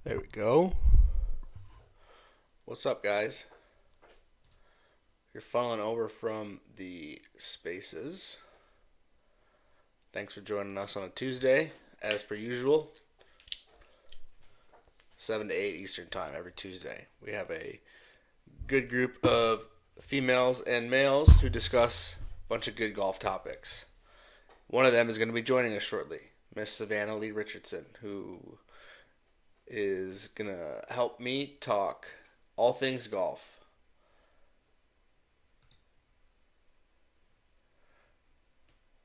There we go. What's up, guys? You're funneling over from the spaces. Thanks for joining us on a Tuesday, as per usual. 7 to 8 Eastern Time every Tuesday. We have a good group of females and males who discuss a bunch of good golf topics. One of them is going to be joining us shortly, Miss Savannah Leigh Richardson, who is going to help me talk all things golf.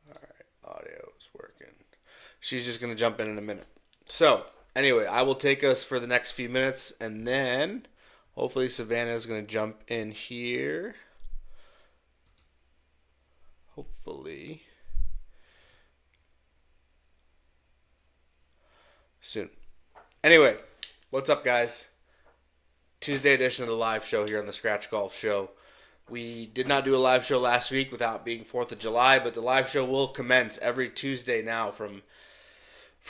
All right, audio is working. She's just going to jump in a minute. So, anyway, I will take us for the next few minutes, and then hopefully Savannah is going to jump in here. Hopefully soon. Anyway, what's up, guys? Tuesday edition of the live show here on the Scratch Golf Show. We did not do a live show last week without being 4th of July, but the live show will commence every Tuesday now for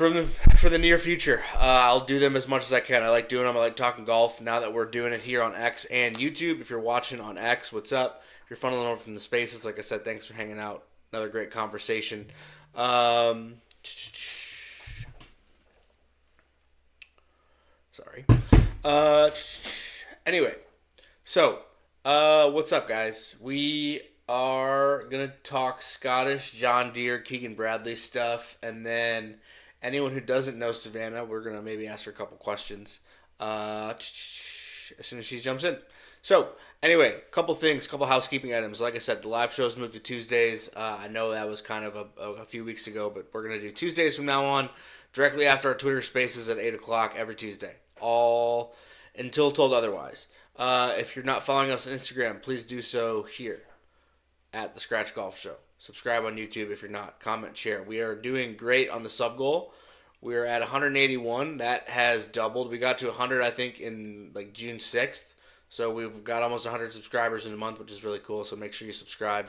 the near future. I'll do them as much as I can. I like doing them. I like talking golf now that we're doing it here on X and YouTube. If you're watching on X, what's up? If you're funneling over from the spaces, like I said, thanks for hanging out. Another great conversation. Sorry. Anyway, so what's up, guys? We are gonna talk Scottish, John Deere, Keegan Bradley stuff, and then anyone who doesn't know Savannah, we're gonna maybe ask her a couple questions as soon as she jumps in. So anyway, couple things, couple housekeeping items. Like I said, the live shows moved to Tuesdays. I know that was kind of a few weeks ago, but we're gonna do Tuesdays from now on, directly after our Twitter Spaces at 8 o'clock every Tuesday. All until told otherwise. If you're not following us on Instagram, please do so here at the Scratch Golf Show. Subscribe on YouTube if you're not. Comment, share. We are doing great on the sub goal. We are at 181. That has doubled. We got to 100, I think, in like June 6th. So we've got almost 100 subscribers in a month, which is really cool. So make sure you subscribe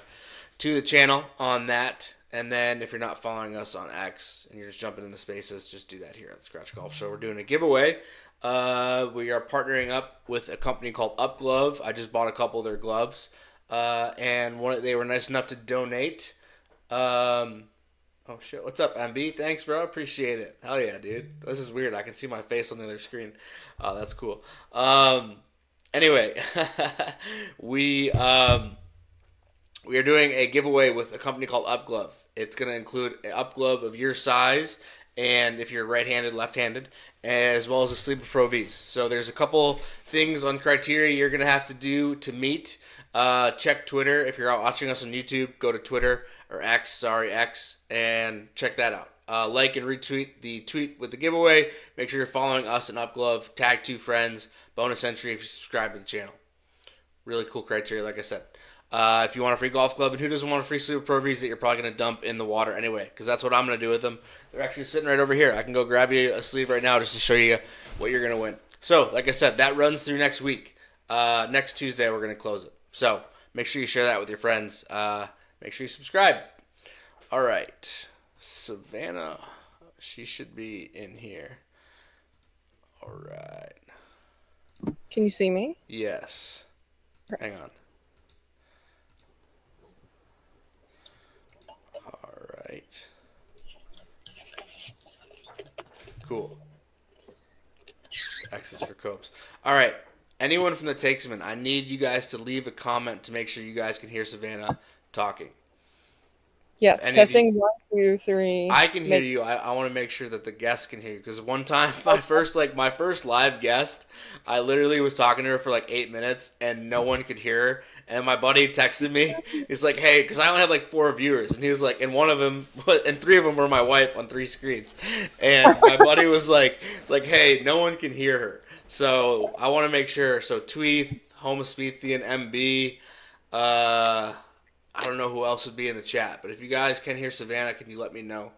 to the channel on that. And then if you're not following us on X and you're just jumping in the spaces, just do that here at the Scratch Golf Show. We're doing a giveaway. We are partnering up with a company called Up Glove. I just bought a couple of their gloves. And they were nice enough to donate. Oh, shit. What's up, MB? Thanks, bro. Appreciate it. Hell yeah, dude. This is weird. I can see my face on the other screen. Oh, that's cool. Anyway, we are doing a giveaway with a company called Up Glove. It's going to include an Up Glove of your size, and if you're right-handed, left-handed, as well as a Sleeper Pro Vs. So there's a couple things on criteria you're going to have to do to meet. Check Twitter. If you're watching us on YouTube, go to Twitter, or X, and check that out. Like and retweet the tweet with the giveaway. Make sure you're following us and Up Glove. Tag 2 friends. Bonus entry if you subscribe to the channel. Really cool criteria, like I said. If you want a free golf club, and who doesn't want a free Super Pro Vs that you're probably going to dump in the water anyway, because that's what I'm going to do with them. They're actually sitting right over here. I can go grab you a sleeve right now just to show you what you're going to win. So, like I said, that runs through next week. Next Tuesday, we're going to close it. So, make sure you share that with your friends. Make sure you subscribe. All right. Savannah, she should be in here. All right. Can you see me? Yes. Hang on. All right. Cool. X is for Copes. All right. Anyone from the Takesman, I need you guys to leave a comment to make sure you guys can hear Savannah talking. Yes, testing 1, 2, 3. I can hear you. I want to make sure that the guests can hear you, because one time my first live guest, I literally was talking to her for like 8 minutes and no one could hear her. And my buddy texted me. He's like, "Hey," because I only had like 4 viewers, and he was like, and 3 of them were my wife on 3 screens. And my buddy was like, "It's like, hey, no one can hear her." So I want to make sure. So Tweeth, Homospethian, MB. I don't know who else would be in the chat, but if you guys can hear Savannah, can you let me know?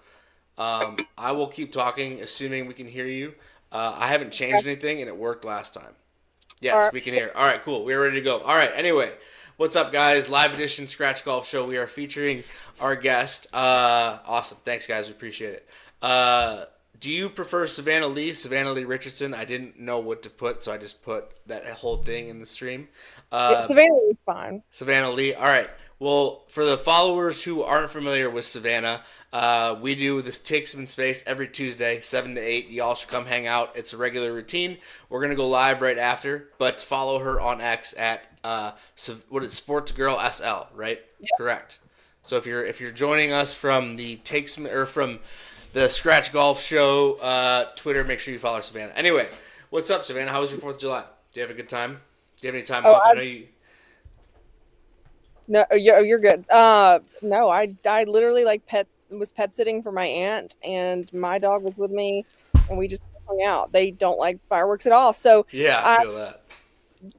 I will keep talking, assuming we can hear you. I haven't changed anything, and it worked last time. Yes, we can hear. All right, cool. We're ready to go. All right, anyway, what's up, guys? Live edition Scratch Golf Show. We are featuring our guest. Awesome. Thanks, guys. We appreciate it. Do you prefer Savannah Leigh, Savannah Lee Richardson? I didn't know what to put, so I just put that whole thing in the stream. Yeah, Uh, Savannah is fine. Savannah Lee. All right. Well, for the followers who aren't familiar with Savannah, we do this Take Some Space every Tuesday, 7 to 8. Y'all should come hang out. It's a regular routine. We're going to go live right after, but follow her on X at, what is Sports Girl SL, right? Yeah. Correct. So if you're joining us from the Take Some, or from the Scratch Golf Show Twitter, make sure you follow Savannah. Anyway, what's up, Savannah? How was your 4th of July? Do you have a good time? Do you have any time off? I know you. No, you're good. No, I literally was pet sitting for my aunt, and my dog was with me, and we just hung out. They don't like fireworks at all, so Yeah, I I feel that.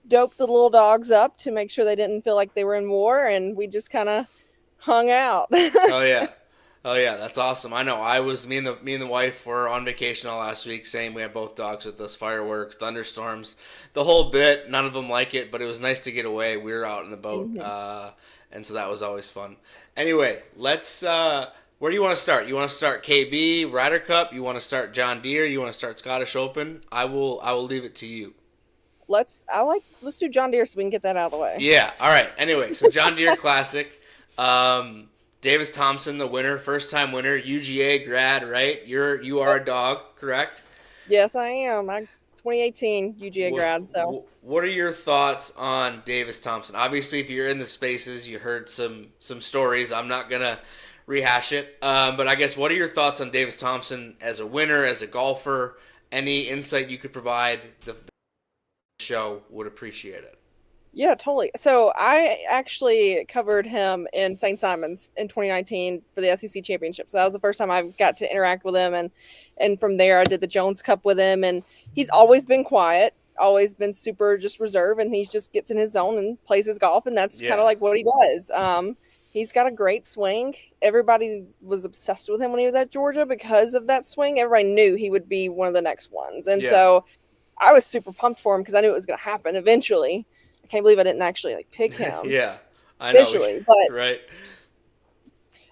doped the little dogs up to make sure they didn't feel like they were in war, and we just kind of hung out. Oh yeah. Oh yeah, that's awesome. I know. Me and the wife were on vacation all last week. Same. We had both dogs with us. Fireworks, thunderstorms, the whole bit. None of them like it, but it was nice to get away. We were out in the boat, and so that was always fun. Anyway, let's. Where do you want to start? You want to start KB Ryder Cup? You want to start John Deere? You want to start Scottish Open? I will. I will leave it to you. Let's do John Deere so we can get that out of the way. Yeah. All right. Anyway, so John Deere Classic. Davis Thompson, the winner, first time winner, UGA grad, right? You are a dog, correct? Yes, I am. I'm 2018 UGA grad. So, what are your thoughts on Davis Thompson? Obviously, if you're in the spaces, you heard some stories. I'm not gonna rehash it, but I guess what are your thoughts on Davis Thompson as a winner, as a golfer? Any insight you could provide? The show would appreciate it. yeah, totally. So I actually covered him in St. Simon's in 2019 for the SEC Championship. So that was the first time I got to interact with him, and from there I did the Jones Cup with him. And he's always been quiet, always been super just reserved, and he just gets in his zone and plays his golf, and that's kind of like what he does. He's got a great swing. Everybody was obsessed with him when he was at Georgia because of that swing. Everybody knew he would be one of the next ones, and so I was super pumped for him because I knew it was going to happen eventually. I can't believe I didn't actually pick him. Yeah, I know. Officially, but right.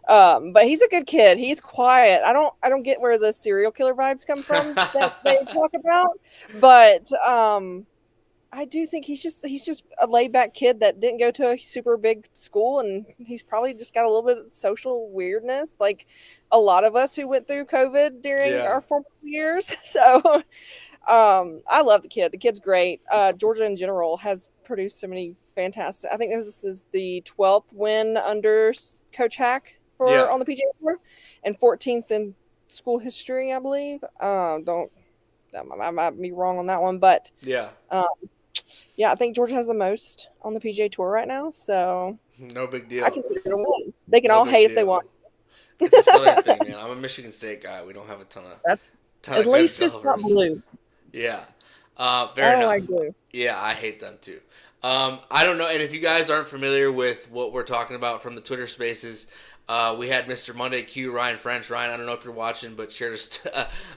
But he's a good kid. He's quiet. I don't get where the serial killer vibes come from that they talk about, but I do think he's just a laid back kid that didn't go to a super big school, and he's probably just got a little bit of social weirdness, like a lot of us who went through COVID during our formative years. So. I love the kid. The kid's great. Georgia in general has produced so many fantastic. I think this is the 12th win under Coach Hack on the PGA Tour, and 14th in school history, I believe. I might be wrong on that one, but I think Georgia has the most on the PGA Tour right now. So no big deal. I consider it a win. They can all hate if they want to. It's a Southern thing, man. I'm a Michigan State guy. We don't have a ton of. At least it's not blue. Yeah. Fair enough. Like blue. Yeah, I hate them too. I don't know. And if you guys aren't familiar with what we're talking about from the Twitter spaces, we had Mr. Monday Q, Ryan French. Ryan, I don't know if you're watching, but shared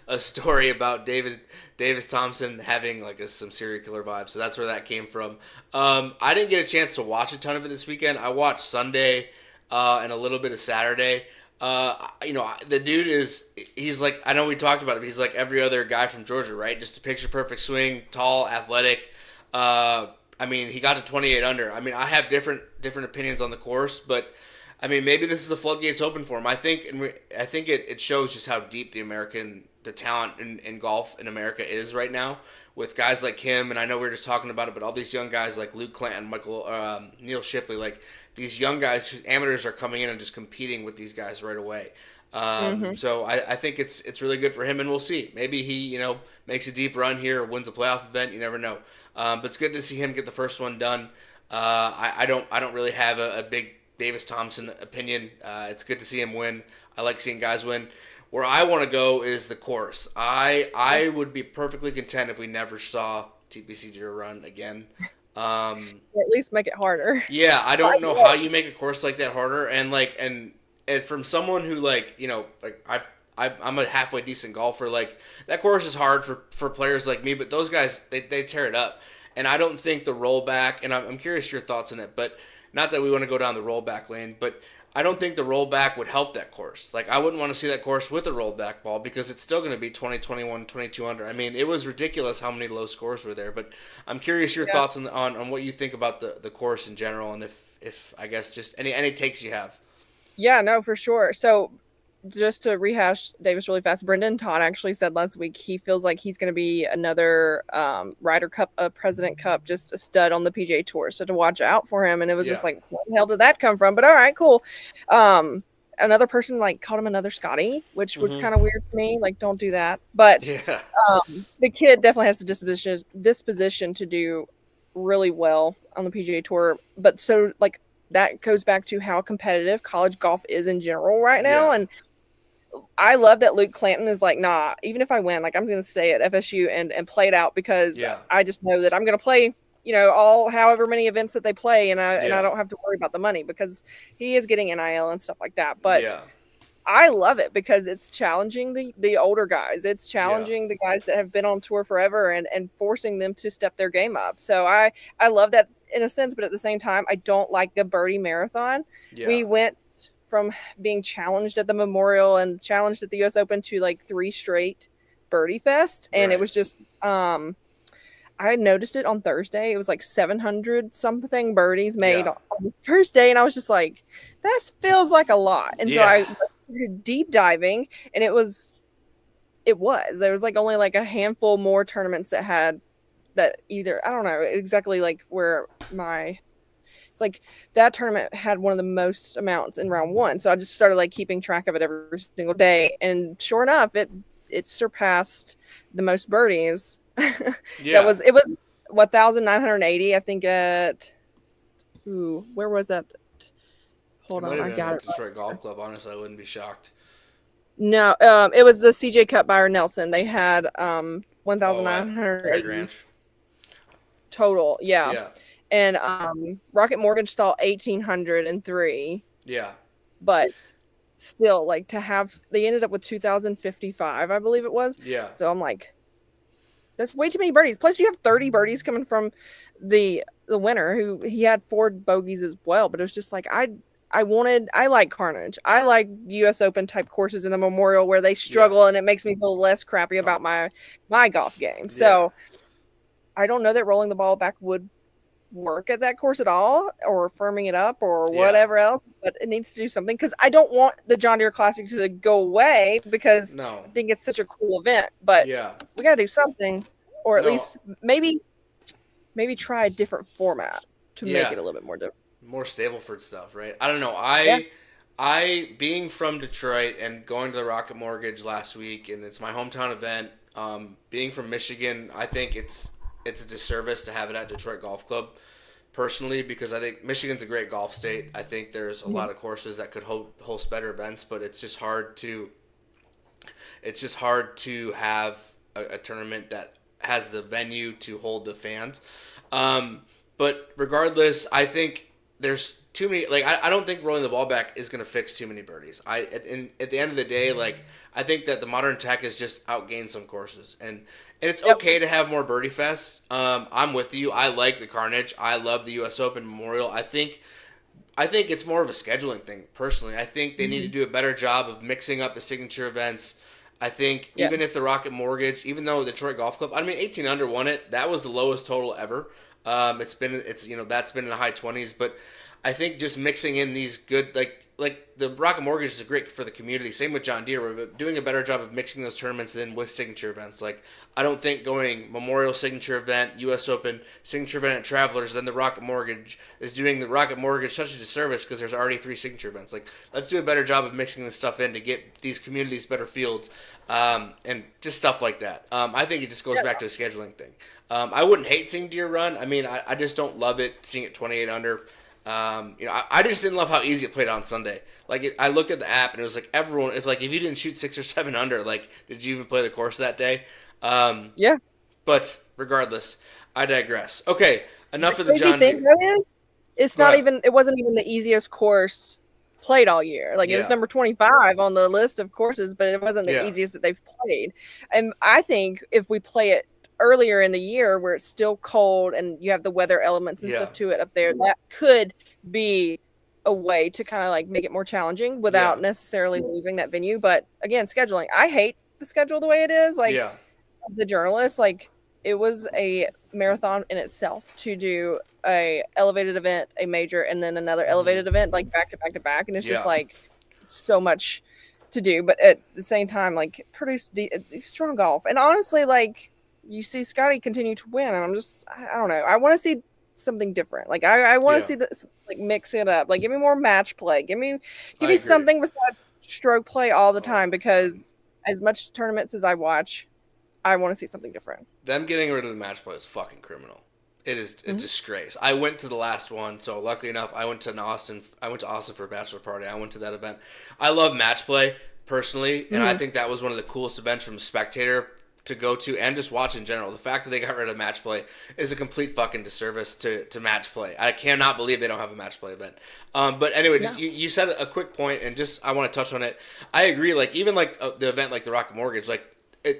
a story about Davis Thompson having some serial killer vibes. So that's where that came from. I didn't get a chance to watch a ton of it this weekend. I watched Sunday and a little bit of Saturday. The dude he's like, I know we talked about it, but he's like every other guy from Georgia, right? Just a picture perfect swing, tall, athletic. He got to 28 under. I mean, I have different opinions on the course, but I mean, maybe this is the floodgates open for him. I think it shows just how deep the talent in golf in America is right now with guys like him. And I know we were just talking about it, but all these young guys like Luke Clanton, Neil Shipley, like these young guys who amateurs are coming in and just competing with these guys right away. So I think it's really good for him, and we'll see. Maybe he makes a deep run here, wins a playoff event. You never know. But it's good to see him get the first one done. I don't really have a big Davis Thompson opinion. It's good to see him win. I like seeing guys win. Where I want to go is the course. I would be perfectly content if we never saw TPC Deere run again. Or at least make it harder. Yeah, I don't know how you make a course like that harder, and from someone who I'm a halfway decent golfer. Like that course is hard for players like me, but those guys they tear it up, and I don't think the rollback. And I'm curious your thoughts on it, but not that we want to go down the rollback lane, but I don't think the rollback would help that course. Like, I wouldn't want to see that course with a rollback ball because it's still going to be 20, 21, 22 under. I mean, it was ridiculous how many low scores were there. But I'm curious your Yeah. thoughts on what you think about the course in general, and if I guess just any takes you have. Yeah, no, for sure. So just to rehash Davis really fast, Brendan Todd actually said last week he feels like he's going to be another Ryder Cup, President Cup, just a stud on the PGA Tour. So to watch out for him, and it was just Yeah. like, where the hell did that come from? But all right, cool. Another person like called him another Scotty, which was Mm-hmm. kind of weird to me. Like, don't do that. But Yeah. the kid definitely has the disposition to do really well on the PGA Tour. But so like that goes back to how competitive college golf is in general right now. Yeah. And I love that Luke Clanton is like, nah, even if I win, like I'm going to stay at FSU and play it out because Yeah. I just know that I'm going to play, all however many events that they play, and I Yeah. don't have to worry about the money because he is getting NIL and stuff like that. But Yeah. I love it because it's challenging the older guys. It's Yeah. challenging the guys that have been on tour forever and forcing them to step their game up. So I love that in a sense, but at the same time, I don't like a birdie marathon. Yeah. We went from being challenged at the Memorial and challenged at the US Open to like 3 straight birdie fest. And it Right. was just I noticed it on Thursday. It was like 700 something birdies made Yeah. on the first day. And I was just like, that feels like a lot. And so Yeah. I started deep diving, and there was like only like a handful more tournaments that had that either, I don't know exactly like where it's like that tournament had one of the most amounts in round one. So I just started like keeping track of it every single day. And sure enough, it surpassed the most birdies. Yeah. It was 1,980, I think where was that? It Hold might on, have I been got at it. Detroit Golf Club. Honestly, I wouldn't be shocked. No, it was the CJ Cup Byron Nelson. They had Oh, at Craig 1,980 Ranch. total. Yeah. Yeah. And Rocket Mortgage saw 1,803, Yeah. but still like they ended up with 2,055, I believe it was. Yeah. So I'm like, that's way too many birdies. Plus you have 30 birdies coming from the winner, who he had 4 bogeys as well, but it was just like I like Carnage. I like US Open type courses in the Memorial where they Yeah. struggle, and it makes me feel less crappy about Oh. my golf game. Yeah. So I don't know that rolling the ball back would work at that course at all, or firming it up or Yeah. whatever else, but it needs to do something because I don't want the John Deere Classic to go away because No. I think it's such a cool event, but Yeah. we got to do something, or at No. least maybe try a different format to make Yeah. it a little bit more different. More Stableford stuff, right? I don't know. Yeah. I being from Detroit and going to the Rocket Mortgage last week, and it's my hometown event. Being from Michigan, I think it's a disservice to have it at Detroit Golf Club, personally, because I think Michigan's a great golf state. I think there's a lot of courses that could host better events, but it's just hard to have a tournament that has the venue to hold the fans. But regardless, I think there's too many. Like, I don't think rolling the ball back is going to fix too many birdies. At the end of the day, like, I think that the modern tech has just outgained some courses, and it's Yep. okay to have more birdie fests. I'm with you. I like the Carnage. I love the U.S. Open Memorial. I think it's more of a scheduling thing, personally. I think they need to do a better job of mixing up the signature events. I think Yeah. even if the Rocket Mortgage, even though the Detroit Golf Club, I mean, 18 under won it. That was the lowest total ever. That's been in the high 20s, but I think just mixing in these good, like the Rocket Mortgage is great for the community. Same with John Deere. We're doing a better job of mixing those tournaments in with signature events. Like, I don't think going Memorial signature event, U.S. Open signature event at Travelers, then the Rocket Mortgage is doing the Rocket Mortgage such a disservice because there's already 3 signature events. Like, let's do a better job of mixing this stuff in to get these communities better fields, and just stuff like that. I think it just goes back to a scheduling thing. I wouldn't hate seeing Deere run. I mean, I just don't love it seeing it 28 under. I just didn't love how easy it played on Sunday. Like, I looked at the app and it was like everyone. If you didn't shoot 6 or 7 under, like, did you even play the course that day? Yeah. But regardless, I digress. Okay, enough The of the crazy John thing Deere. though is Go ahead. it wasn't even the easiest course played all year. Like, it was Yeah, number 25 on the list of courses, but it wasn't the yeah, easiest that they've played. And I think if we play it earlier in the year where it's still cold and you have the weather elements and yeah, stuff to it up there, that could be a way to kind of like make it more challenging Yeah. without necessarily losing that venue. But again, scheduling. I hate the schedule the way it is. Like Yeah. as a journalist, like it was a marathon in itself to do a elevated event, a major, and then another Hmm. elevated event, like back to back to back, and it's just Yeah. like so much to do. But at the same time, like produce strong golf, and honestly, like you see Scotty continue to win, and I don't know. I want to see something different. Like I want to Yeah. see this, like mix it up. Like give me more match play. Give I me agree. something besides stroke play all the Oh time. my God. Because as much tournaments as I watch, I want to see something different. Them getting rid of the match play is fucking criminal. It is a Mhm. disgrace. I went to the last one, so luckily enough, I went to Austin. I went to Austin for a bachelor party. I went to that event. I love match play personally, and I Mhm. think that was one of the coolest events from a spectator to go to and just watch in general. The fact that they got rid of match play is a complete fucking disservice to match play. I cannot believe they don't have a match play event. But anyway, just No. you said a quick point, and just I want to touch on it. I agree. Like even like the event like the Rocket Mortgage, like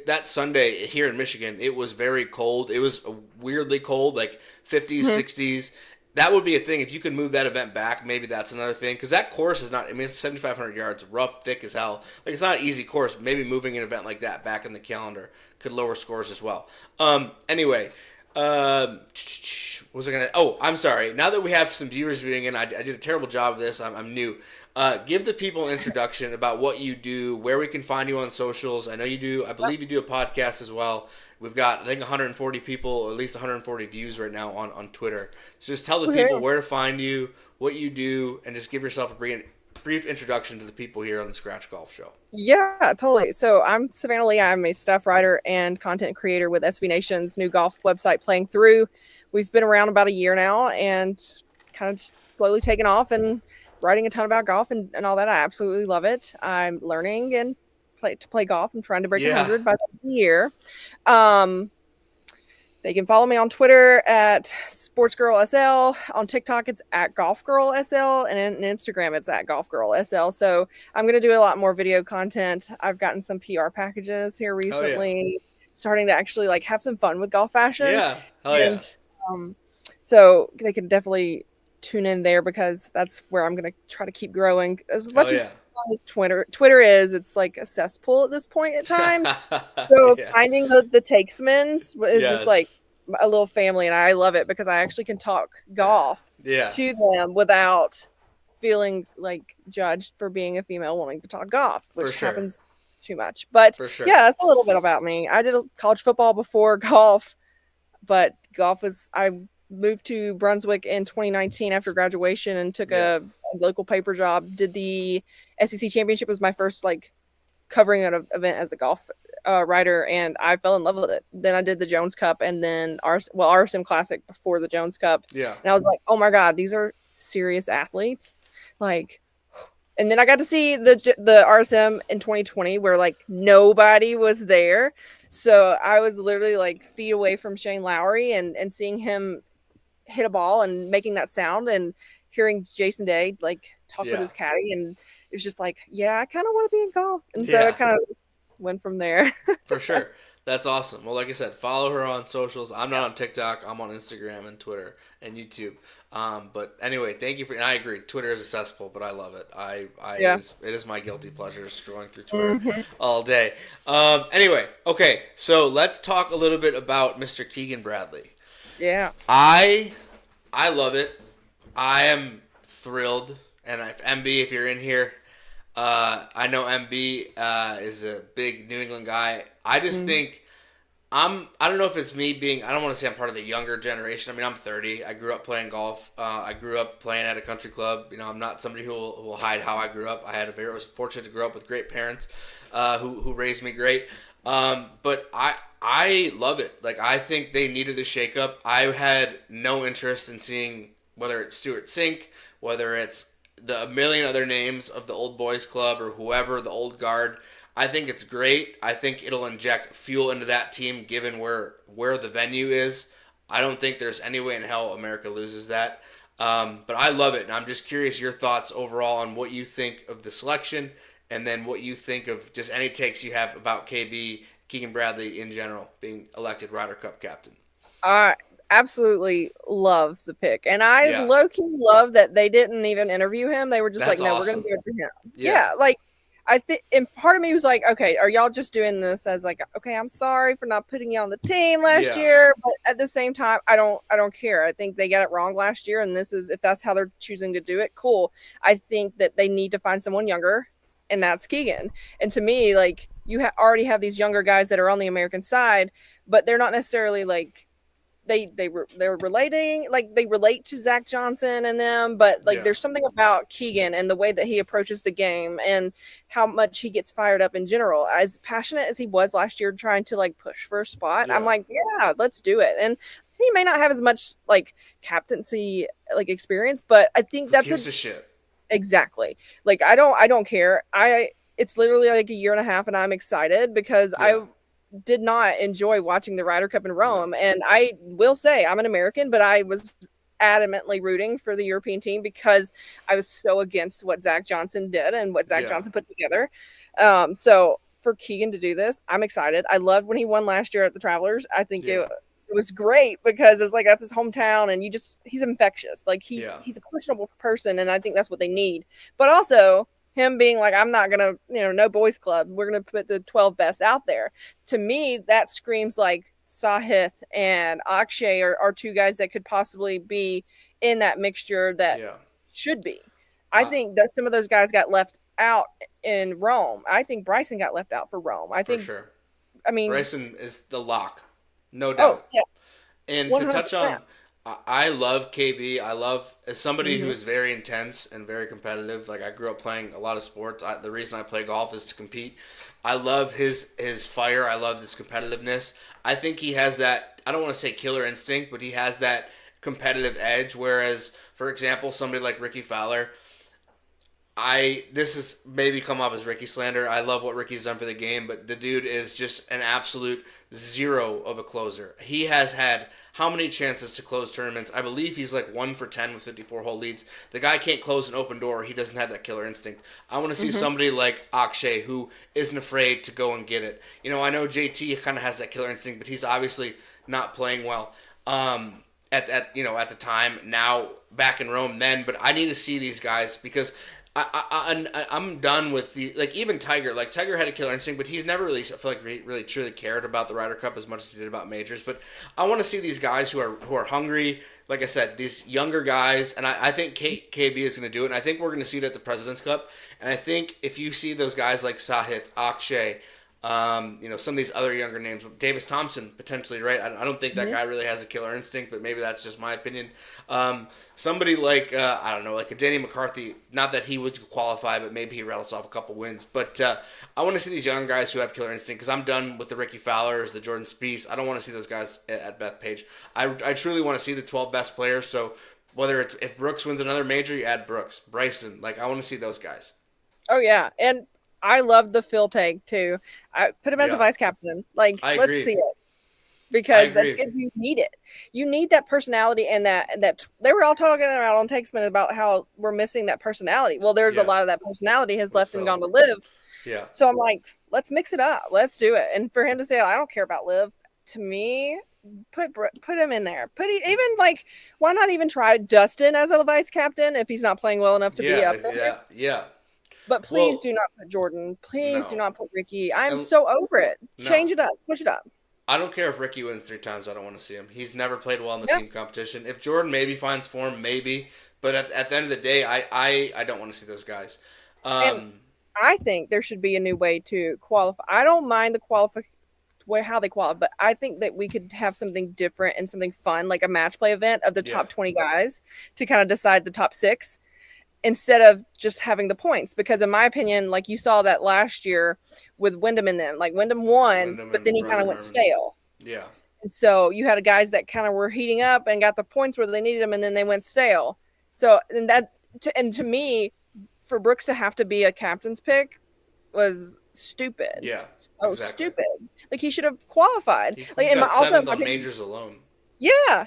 that Sunday here in Michigan, it was very cold. It was weirdly cold, like 50s, Mhm. 60s. That would be a thing. If you could move that event back, maybe that's another thing. Because that course is not, I mean, it's 7,500 yards, rough, thick as hell. Like, it's not an easy course. Maybe moving an event like that back in the calendar could lower scores as well. Anyway, what was I gonna? Oh, I'm sorry. Now that we have some viewers viewing in, I did a terrible job of this. I'm new. Give the people an introduction about what you do, where we can find you on socials. I know you do. I believe you do a podcast as well. We've got I think 140 people, or at least 140 views right now on Twitter. So just tell the Okay. people where to find you, what you do, and just give yourself a brief introduction to the people here on the Scratch Golf Show. Yeah, totally. So I'm Savannah Leigh. I'm a staff writer and content creator with SB Nation's new golf website, Playing Through. We've been around about a year now and kind of just slowly taken off and writing a ton about golf and all that. I absolutely love it. I'm learning and play golf. I'm trying to break Yeah. 100 by the end of the year. Um, They can follow me on Twitter at SportsGirlSL. On TikTok, it's at GolfGirlSL. And on Instagram, it's at GolfGirlSL. So I'm going to do a lot more video content. I've gotten some PR packages here Oh yeah. recently, starting to actually like have some fun with golf fashion. Yeah. Hell yeah. And um, so they can definitely tune in there because that's where I'm going to try to keep growing as Hell much yeah. as fun as Twitter is. It's like a cesspool at this point at times. So Yeah. finding the takesmen is just like Yes. a little family, and I love it because I actually can talk golf Yeah. to them without feeling like judged for being a female wanting to talk golf, For which sure. happens too much. But For sure. yeah, that's a little bit about me. I did college football before golf, but golf was I moved to Brunswick in 2019 after graduation and took Yeah. a local paper job. Did the SEC championship was my first like covering an event as a golf writer, and I fell in love with it. Then I did the Jones Cup, and then RSM Classic before the Jones Cup, Yeah. and I was like, oh my god, these are serious athletes, like. And then I got to see the RSM in 2020, where like nobody was there, so I was literally like feet away from Shane Lowry, and seeing him hit a ball and making that sound, and hearing Jason Day like talk with Yeah. his caddy, and it was just like, yeah, I kind of want to be in golf, and so Yeah. it kind of just went from there. For sure. That's awesome. Well, like I said, follow her on socials. I'm not Yeah. on TikTok. I'm on Instagram and Twitter and YouTube. But anyway, thank you for. And I agree. Twitter is a cesspool, but I love it. Yeah. It is my guilty pleasure scrolling through Twitter Hmm. all day. Anyway, okay. So let's talk a little bit about Mr. Keegan Bradley. Yeah. I I love it. I am thrilled. And if MB, if you're in here, I know MB is a big New England guy. I just Mm. think I don't know if it's me being. I don't want to say I'm part of the younger generation. I mean, I'm 30. I grew up playing golf. I grew up playing at a country club. You know, I'm not somebody who will hide how I grew up. I was fortunate to grow up with great parents who raised me great. But I love it. Like I think they needed a shakeup. I had no interest in seeing whether it's Stuart Sink, whether it's the a million other names of the old boys club or whoever the old guard. I think it's great. I think it'll inject fuel into that team given where the venue is. I don't think there's any way in hell America loses that. But I love it, and I'm just curious your thoughts overall on what you think of the selection, and then what you think of just any takes you have about KB Keegan Bradley in general being elected Ryder Cup captain. absolutely love the pick. And I Yeah, low-key love that they didn't even interview him. They were just like, that's no, we're gonna awesome. do it for him. Yeah, Yeah, like I think, and part of me was like, okay, are y'all just doing this as like, okay, I'm sorry for not putting you on the team last yeah, year, but at the same time, I don't care. I think they got it wrong last year, and this is, if that's how they're choosing to do it, cool. I think that they need to find someone younger, and that's Keegan. And to me, like you already have these younger guys that are on the American side, but they're not necessarily like they're relating, like they relate to Zach Johnson and them, but like yeah, there's something about Keegan and the way that he approaches the game and how much he gets fired up in general. As passionate as he was last year trying to like push for a spot, I'm yeah. like, yeah, let's do it. And he may not have as much like captaincy like experience, but I think Who that's a gives a shit? exactly, like I don't care. I It's literally like a year and a half and I'm excited because Yeah, I did not enjoy watching the Ryder Cup in no, Rome. And I will say I'm an American, but I was adamantly rooting for the European team because I was so against what Zach Johnson did and what Zach yeah, Johnson put together. So for Keegan to do this, I'm excited. I loved when he won last year at the Travelers. I think yeah, it was great because it's like that's his hometown and he's infectious. Like yeah, he's a personable person and I think that's what they need. But also him being like, I'm not gonna, no boys club. We're gonna put the 12 best out there. To me, that screams like Sahith and Akshay are two guys that could possibly be in that mixture that yeah. should be. I Uh, think that some of those guys got left out in Rome. I think Bryson got left out for Rome. I for think, sure. I mean, Bryson is the lock, no oh doubt. yeah, And to touch 100%. on, I love KB. I love, as somebody who Mm-hmm. is very intense and very competitive. Like I grew up playing a lot of sports. The reason I play golf is to compete. I love his fire. I love this competitiveness. I think he has that. I don't want to say killer instinct, but he has that competitive edge. Whereas, for example, somebody like Ricky Fowler, this is maybe come off as Ricky slander. I love what Ricky's done for the game, but the dude is just an absolute zero of a closer. He has had how many chances to close tournaments? I believe he's like 1 for 10 with 54 hole leads. The guy can't close an open door. He doesn't have that killer instinct. I want to see Mm-hmm. somebody like Akshay who isn't afraid to go and get it. I know JT kind of has that killer instinct, but he's obviously not playing well. At the time, now back in Rome then, but I need to see these guys because I'm done with the, like, even Tiger. Like Tiger had a killer instinct, but he's never really, I feel like, really truly cared about the Ryder Cup as much as he did about majors. But I want to see these guys who are hungry. Like I said, these younger guys, and I think KB is going to do it. And I think we're going to see it at the President's Cup. And I think if you see those guys like Sahith, Akshay, some of these other younger names, Davis Thompson potentially, right? I don't think that Mm-hmm. guy really has a killer instinct, but maybe that's just my opinion. Somebody like I don't know, like a Danny McCarthy. Not that he would qualify, but maybe he rattles off a couple wins. But I want to see these young guys who have killer instinct because I'm done with the Ricky Fowlers, the Jordan Spieth. I don't want to see those guys at Bethpage. I truly want to see the 12 best players. So whether it's if Brooks wins another major, you add Brooks, Bryson. Like I want to see those guys. Oh yeah, and I love the Phil take too. I put him as a Yeah, vice captain. Like, I let's agree. see it I because that's agree. good. You need it. You need that personality and that they were all talking about on Takesman about how we're missing that personality. Well, there's a Yeah, lot of that personality has with left and Phil. gone to live. Yeah, So I'm like, let's mix it up. Let's do it. And for him to say, I don't care about live, to me, put him in there. Even like, why not even try Dustin as a vice captain if he's not playing well enough to be yeah, up there? yeah. But please Well, do not put Jordan. Please do no, not put Ricky. I'm and so over it. no. Change it up. Switch it up. I don't care if Ricky wins 3 times. I don't want to see him. He's never played well in the Yeah. team competition. If Jordan maybe finds form, maybe. But at the end of the day, I don't want to see those guys. And Um, I think there should be a new way to qualify. I don't mind the qualify way how they qualify, but I think that we could have something different and something fun, like a match play event of the yeah, top 20 guys to kind of decide the top six instead of just having the points. Because in my opinion, like you saw that last year with Wyndham and them, like Wyndham won, Wyndham but then and he kind Brendan of went Harmon. stale. Yeah, And so you had guys that kind of were heating up and got the points where they needed them, and then they went stale. So and to me, for Brooks to have to be a captain's pick was stupid. yeah, Oh, exactly. stupid! Like he should have qualified. He Like in my got also in seventh my on opinion, majors alone. yeah,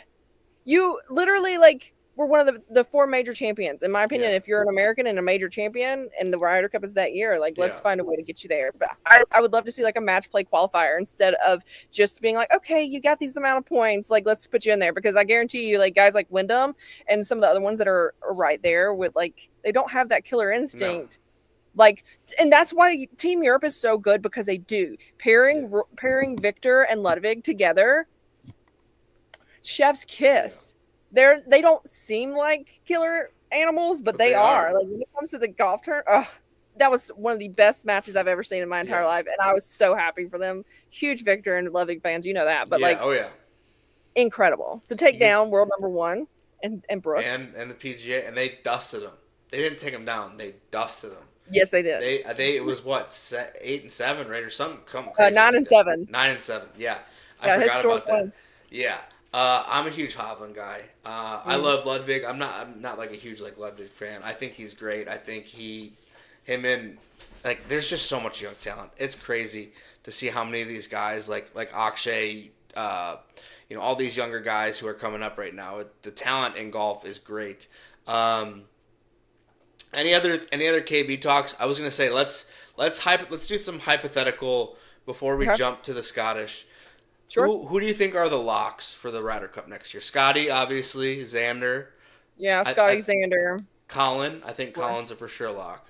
you literally like we're one of the four major champions. In my opinion, Yeah. if you're an American and a major champion and the Ryder Cup is that year, like let's Yeah. find a way to get you there. But I would love to see like a match play qualifier instead of just being like, okay, you got these amount of points, like let's put you in there. Because I guarantee you, like guys like Wyndham and some of the other ones that are right there with like they don't have that killer No. instinct. Like, and that's why Team Europe is so good because they do Yeah. pairing Victor and Ludwig together. Chef's Yeah. kiss. They don't seem like killer animals, but But they they are. are. Like when it comes to the golf turn, ugh, that was one of the best matches I've ever seen in my entire Yeah. life, and I was so happy for them. Huge Victor and Ludwig fans, you know that, but Yeah. like Oh yeah. incredible to take You down world number one and Brooks. and the PGA, and they dusted him. They didn't take him down. They dusted him. Yes, they did. They it was what 8-7, right, or something come crazy Nine like and that. seven. 9-7. Yeah, I Yeah, forgot historic about that. one. Yeah. I'm a huge Hovland guy. I Mm. love Ludwig. I'm not like a huge like Ludwig fan. I think he's great. I think him and like there's just so much young talent. It's crazy to see how many of these guys like Akshay, all these younger guys who are coming up right now. The talent in golf is great. Any other KB talks? I was gonna say let's do some hypothetical before we Okay. jump to the Scottish. Sure. Who do you think are the locks for the Ryder Cup next year? Scotty, obviously. Xander. Yeah, I, Scotty I, Xander. Colin. I think Yeah. Colin's a for sure lock.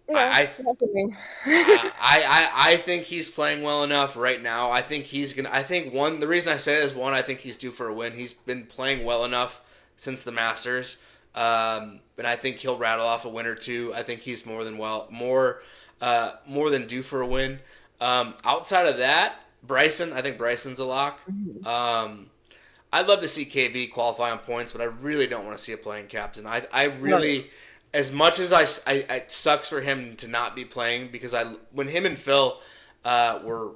Yeah, I, that's what I mean. I think he's playing well enough right now. I think he's gonna. I think the reason I say is one. I think he's due for a win. He's been playing well enough since the Masters, and I think he'll rattle off a win or two. I think he's more than due for a win. Outside of that, Bryson. I think Bryson's a lock. Mhm. I'd love to see KB qualify on points, but I really don't want to see a playing captain. I really, as much as it sucks for him to not be playing because when him and Phil were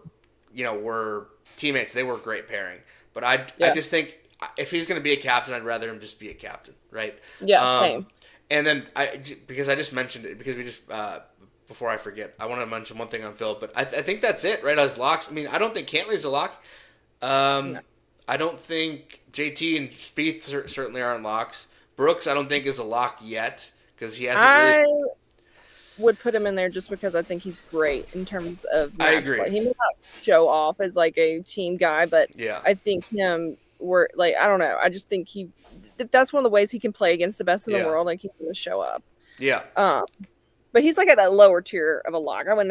teammates, they were a great pairing. But I Yeah. just think if he's going to be a captain, I'd rather him just be a captain, right? Yeah, same. And then because I just mentioned it because we just before I forget, I want to mention one thing on Phil, but I think that's it, right? As locks, I mean, I don't think Cantley's a lock. No. I don't think JT and Spieth certainly aren't locks. Brooks, I don't think is a lock yet because he hasn't I really. would put him in there just because I think he's great in terms of I match agree. play. He may not show off as like a team guy, but Yeah, I think I don't know. I just think that's one of the ways he can play against the best in the Yeah. world. Like he's going to show up. yeah, But he's like at that lower tier of a lock. I would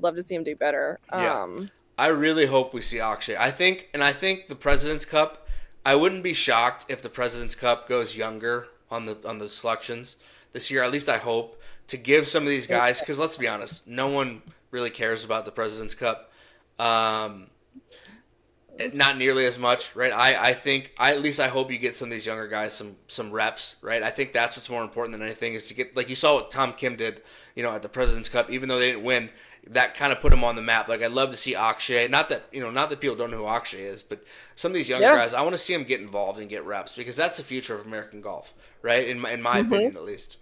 love to see him do better. Yeah. I really hope we see Akshay. I think the President's Cup. I wouldn't be shocked if the President's Cup goes younger on the selections this year. At least I hope to give some of these guys because let's be honest, no one really cares about the President's Cup. Not nearly as much, right? I think at least I hope you get some of these younger guys some reps, right? I think that's what's more important than anything is to get like you saw what Tom Kim did, at the President's Cup. Even though they didn't win, that kind of put him on the map. Like I'd love to see Akshay. Not that people don't know who Akshay is, but some of these younger guys, I want to see them get involved and get reps because that's the future of American golf, right? In my opinion, at least.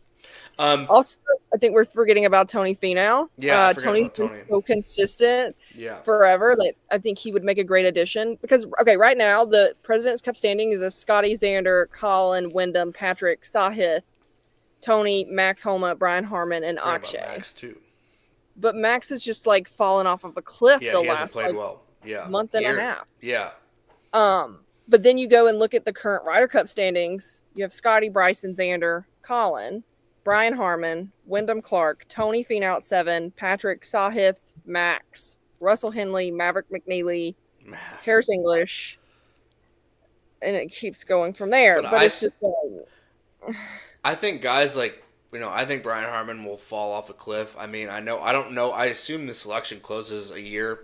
Also, I think we're forgetting about Tony Finau. Yeah, I forgot Tony's about Tony. been so consistent Yeah, forever. Like I think he would make a great addition because right now the President's Cup standing is a Scotty Xander, Colin, Wyndham, Patrick, Sahith, Tony, Max Homa, Brian Harmon, and forgot about Akshay. Max too. But Max has just like fallen off of a cliff Yeah, the he hasn't last played like, well. Yeah, month and Year. a half. Yeah, But then you go and look at the current Ryder Cup standings. You have Scotty, Bryson, Xander, Colin, Brian Harmon, Wyndham Clark, Tony Finau at 7, Patrick, Sahith, Max, Russell Henley, Maverick McNeely, Harris English, and it keeps going from there. But it's just like I think guys like I think Brian Harmon will fall off a cliff. I mean, I don't know. I assume the selection closes a year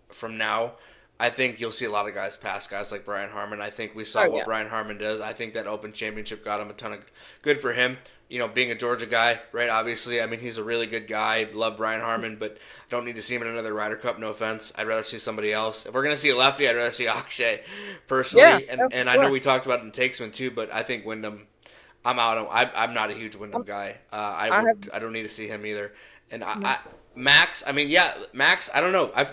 from now. I think you'll see a lot of guys pass guys like Brian Harmon. I think we saw what Brian Harmon does. I think that Open Championship got him a ton of good for him. Being a Georgia guy, right? Obviously, I mean, he's a really good guy. Love Brian Harmon, but don't need to see him in another Ryder Cup. No offense. I'd rather see somebody else. If we're going to see a lefty, I'd rather see Akshay, personally. Yeah, and I know we talked about it in Takesman, too, but I think Wyndham I'm out. I'm not a huge Wyndham guy. I have I don't need to see him either. And no. Max. I mean, yeah, Max. I don't know. I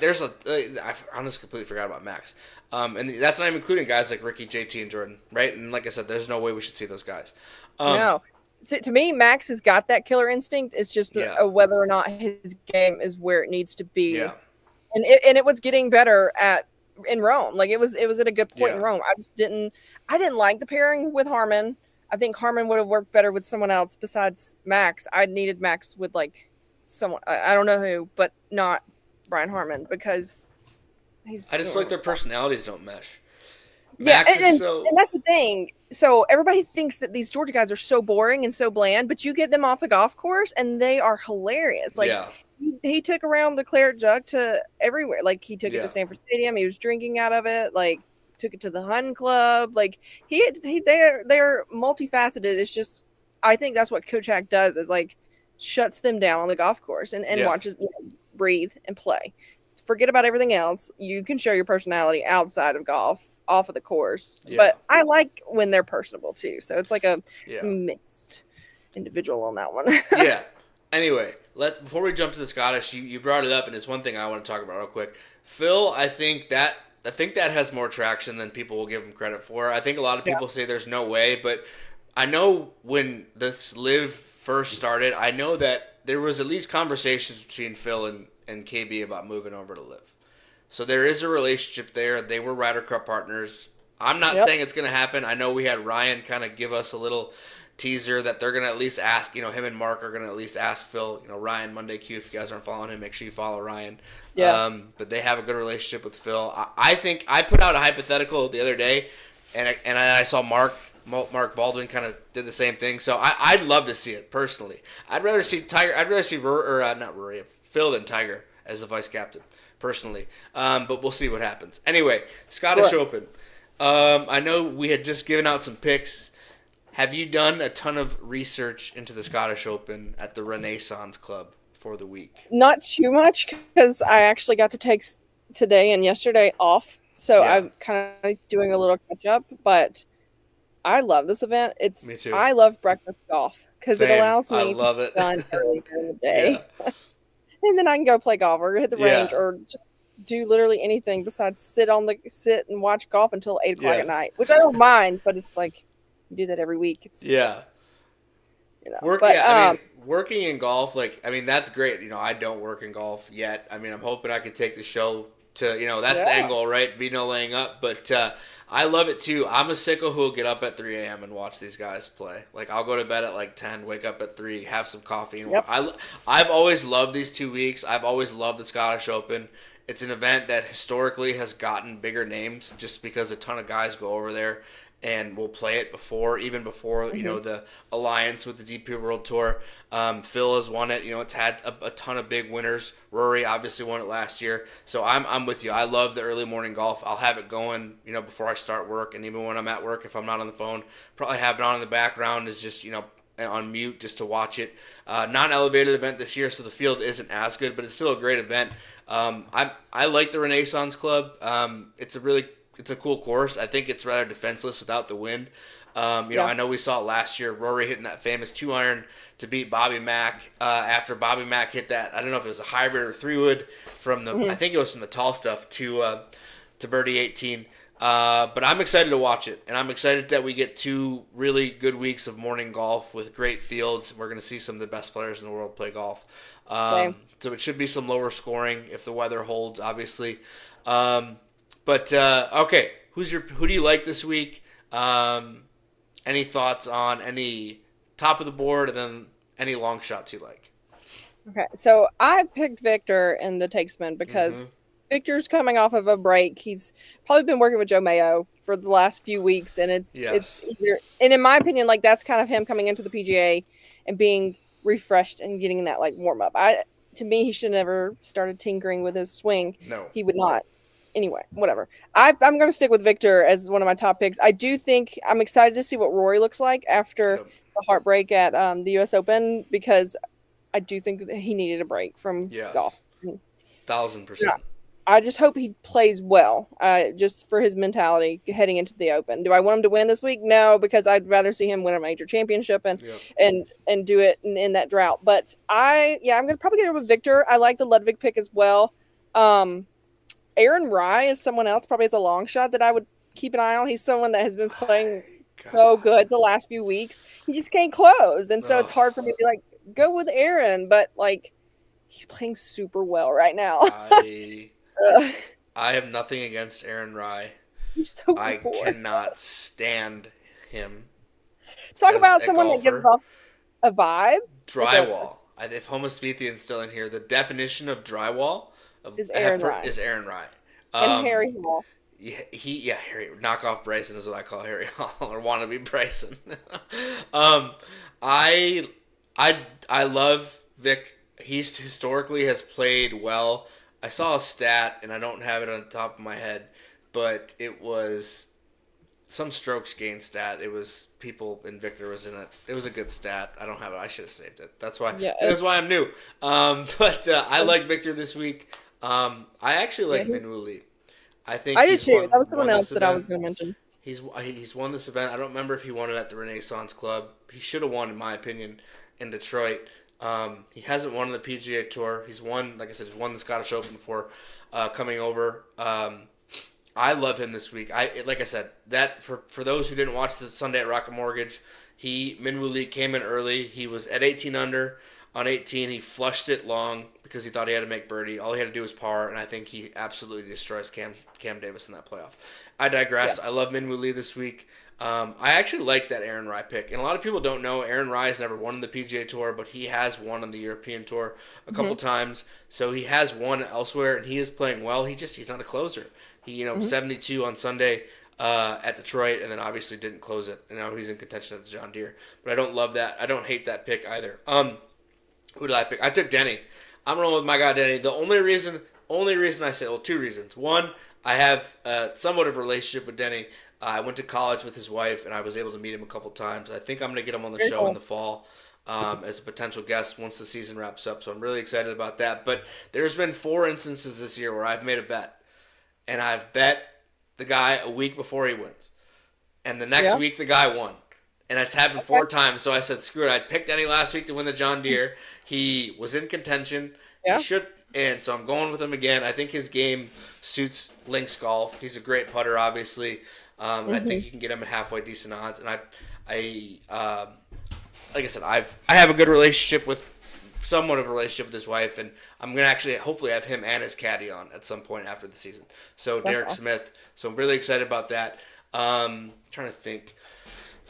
honestly completely forgot about Max. And that's not even including guys like Ricky, JT, and Jordan, right? And like I said, there's no way we should see those guys. Um, No. So to me, Max has got that killer instinct. It's just yeah, whether or not his game is where it needs to yeah, be. And it was getting better in Rome. Like it was at a good point yeah, in Rome. I didn't like the pairing with Harmon. I think Harmon would have worked better with someone else besides Max. I needed Max with like someone I don't know who, but not Brian Harmon because he's I just feel like their personalities don't mesh. yeah, Max is so and that's the thing. So everybody thinks that these Georgia guys are so boring and so bland, but you get them off the golf course and they are hilarious. Like yeah, he took around the claret jug to everywhere. Like he took it to yeah. Sanford Stadium. He was drinking out of it. Like took it to the Hun Club. Like they're multifaceted. It's just I think that's what Coach Hack does is like shuts them down on the golf course and Yeah, watches breathe and play. Forget about everything else. You can show your personality outside of golf, off of the course. yeah, But I like when they're personable too. So it's like a yeah, mixed individual on that one. yeah. Anyway, before we jump to the Scottish, you brought it up, and it's one thing I want to talk about real quick. Phil, I think that has more traction than people will give him credit for. I think a lot of Yeah. people say there's no way, but I know when this live first started, I know that there was at least conversations between Phil and KB about moving over to live. So there is a relationship there. They were Ryder Cup partners. I'm not Yep. saying it's going to happen. I know we had Ryan kind of give us a little teaser that they're going to at least ask, him and Mark are going to at least ask Phil, Ryan Monday Q, if you guys aren't following him, make sure you follow Ryan. Yeah. But they have a good relationship with Phil. I think I put out a hypothetical the other day, and I saw Mark Baldwin kind of did the same thing. So I'd love to see it personally. I'd rather see Tiger. I'd rather see not Rory, Phil than Tiger as the vice captain personally. But we'll see what happens. Anyway, Scottish Sure. Open. I know we had just given out some picks. Have you done a ton of research into the Scottish Open at the Renaissance Club for the week? Not too much because I actually got to take today and yesterday off. So Yeah, I'm kind of doing a little catch up, but I love this event. me too. I love breakfast golf because it Same. allows I me to love be it. done early during the Yeah, day. And then I can go play golf or hit the range yeah, or just do literally anything besides sit and watch golf until 8 o'clock yeah, at night, which I don't mind, but it's like you do that every week. It's yeah. but I mean, working in golf, like, I mean, that's great. I don't work in golf yet. I mean, I'm hoping I can take the show to, that's the yeah, end goal, right? Be no laying up. But I love it too. I'm a sicko who will get up at 3 a.m. and watch these guys play. Like, I'll go to bed at like 10, wake up at 3, have some coffee. And yep, I've always loved these 2 weeks. I've always loved the Scottish Open. It's an event that historically has gotten bigger names just because a ton of guys go over there and will play it even before hmm the alliance with the DP World Tour. Phil has won it. It's had a ton of big winners. Rory obviously won it last year. So I'm with you. I love the early morning golf. I'll have it going before I start work, and even when I'm at work, if I'm not on the phone, probably have it on in the background is just on mute just to watch it. Not an elevated event this year, so the field isn't as good, but it's still a great event. I like the Renaissance Club. It's a cool course. I think it's rather defenseless without the wind. yeah, I know we saw it last year. Rory hitting that famous 2-iron to beat Bobby Mack after Bobby Mack hit that. I don't know if it was a hybrid or 3-wood from the. I hmm think it was from the tall stuff to birdie 18. But I'm excited to watch it, and I'm excited that we get 2 really good weeks of morning golf with great fields. We're going to see some of the best players in the world play golf. same. So it should be some lower scoring if the weather holds, obviously. But okay, who do you like this week? Any thoughts on any top of the board, and then any long shots you like? Okay, so I picked Victor in the Takesman Mm-hmm. because Victor's coming off of a break. He's probably been working with Joe Mayo for the last few weeks, and it's Yes. either, and in my opinion, like that's kind of him coming into the PGA and being refreshed and getting that like warm up. To me, he should never started tinkering with his swing. No. He would not. Anyway, whatever. I'm going to stick with Victor as one of my top picks. I do think I'm excited to see what Rory looks like after Yep. the heartbreak at the U.S. Open because I do think that he needed a break from Yes. golf. 1,000%. I just hope he plays well, just for his mentality heading into the Open. Do I want him to win this week? No, because I'd rather see him win a major championship and Yep. do it in that drought. But I'm gonna probably get with Victor. I like the Ludwig pick as well. Um, Aaron Rye is someone else, probably as a long shot that I would keep an eye on. He's someone that has been playing so God. good the last few weeks. He just can't close, and so it's Oh, hard for me to like go with Aaron. But like he's playing super well right now. I Uh, I have nothing against Aaron Rye. he's so I good boy. cannot stand him Talk as about a someone that gives golfer. off a vibe. Like a Drywall. If Homo Smithian's still in here, the definition of drywall is Aaron Rye is Aaron Rye. and Um, Harry Hall. Harry knockoff Bryson is what I call Harry Hall or wannabe Bryson. um, I I I love Vic. He's historically has played well. I saw a stat and I don't have it on the top of my head, but it was some strokes gain stat. It was people and Victor was in it. It was a good stat. I don't have it. I should have saved it. Yeah, That's why I'm new. But I like Victor this week. I actually yeah. like Minwoo Lee. I think I did he's too. That was someone won else this that I event. was going to mention. He's won this event. I don't remember if he won it at the Renaissance Club. He should have won, in my opinion, in Detroit. He hasn't won the PGA Tour. He's won, like I said, he's won the Scottish Open before coming over. I love him this week. Like I said, that for those who didn't watch the Sunday at Rocket Mortgage, Minwoo Lee came in early. He was at 18 under. On 18, he flushed it long because he thought he had to make birdie. All he had to do was par, and I think he absolutely destroys Cam Davis in that playoff. I digress. Yeah. I love Minwoo Lee this week. I actually like that Aaron Rye pick, and a lot of people don't know Aaron Rye has never won the PGA Tour, but he has won on the European Tour a couple times. So he has won elsewhere, and he is playing well. He's not a closer. He 72 on Sunday at Detroit, and then obviously didn't close it, and now he's in contention at the John Deere. But I don't love that. I don't hate that pick either. Who did I pick? I took Denny. I'm rolling with my guy Denny. The only reason I say, well, two reasons. One, I have somewhat of a relationship with Denny. I went to college with his wife, and I was able to meet him a couple times. I think I'm going to get him on the Very show in cool. the fall as a potential guest once the season wraps up. So I'm really excited about that. But there's been 4 instances this year where I've made a bet, and I've bet the guy a week before he wins, and the next Yeah. week the guy won. And it's happened Okay. 4 times, so I said, screw it. I picked Denny last week to win the John Deere. He was in contention. He Yeah. should, and so I'm going with him again. I think his game suits links golf. He's a great putter, obviously, and I think you can get him at halfway decent odds. And like I said, I have a good relationship somewhat of a relationship with his wife, and I'm gonna actually hopefully have him and his caddy on at some point after the season. So That's Derek awesome. Smith. So I'm really excited about that. Trying to think.